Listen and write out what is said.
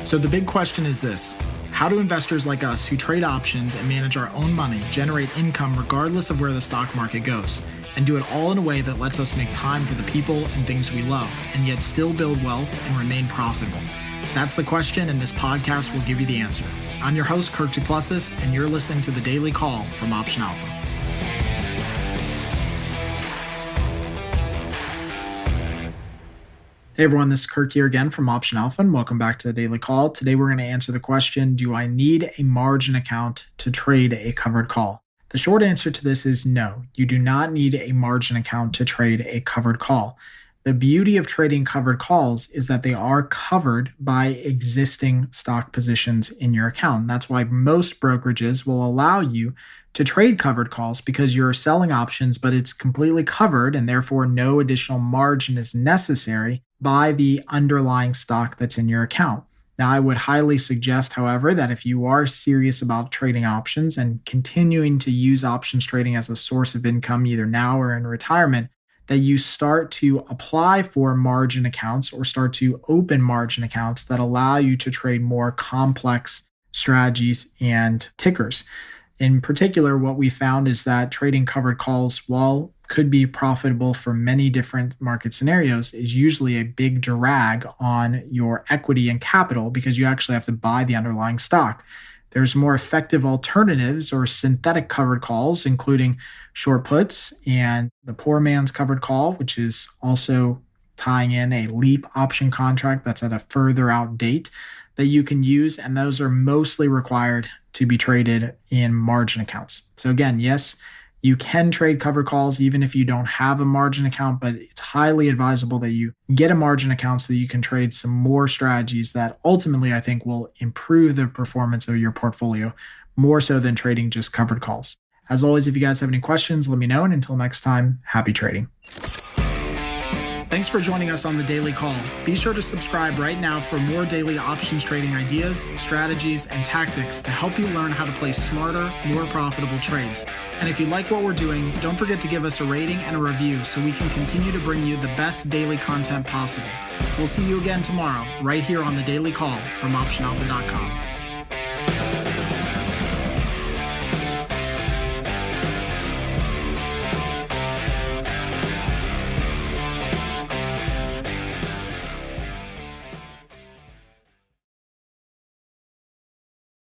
So the big question is this: how do investors like us who trade options and manage our own money generate income regardless of where the stock market goes, and do it all in a way that lets us make time for the people and things we love, and yet still build wealth and remain profitable? That's the question, and this podcast will give you the answer. I'm your host, Kirk Duplessis, and you're listening to The Daily Call from Option Alpha. Hey everyone, this is Kirk here again from Option Alpha, and welcome back to The Daily Call. Today we're going to answer the question, do I need a margin account to trade a covered call? The short answer to this is no, you do not need a margin account to trade a covered call. The beauty of trading covered calls is that they are covered by existing stock positions in your account. And that's why most brokerages will allow you to trade covered calls, because you're selling options, but it's completely covered and therefore no additional margin is necessary by the underlying stock that's in your account. Now, I would highly suggest, however, that if you are serious about trading options and continuing to use options trading as a source of income, either now or in retirement, that you start to apply for margin accounts or start to open margin accounts that allow you to trade more complex strategies and tickers. In particular, what we found is that trading covered calls, while could be profitable for many different market scenarios, is usually a big drag on your equity and capital because you actually have to buy the underlying stock. There's more effective alternatives or synthetic covered calls, including short puts and the poor man's covered call, which is also tying in a leap option contract that's at a further out date that you can use. And those are mostly required to be traded in margin accounts. So again, yes, you can trade covered calls even if you don't have a margin account, but it's highly advisable that you get a margin account so that you can trade some more strategies that ultimately I think will improve the performance of your portfolio more so than trading just covered calls. As always, if you guys have any questions, let me know. And until next time, happy trading. Thanks for joining us on The Daily Call. Be sure to subscribe right now for more daily options trading ideas, strategies, and tactics to help you learn how to place smarter, more profitable trades. And if you like what we're doing, don't forget to give us a rating and a review so we can continue to bring you the best daily content possible. We'll see you again tomorrow, right here on The Daily Call from OptionAlpha.com.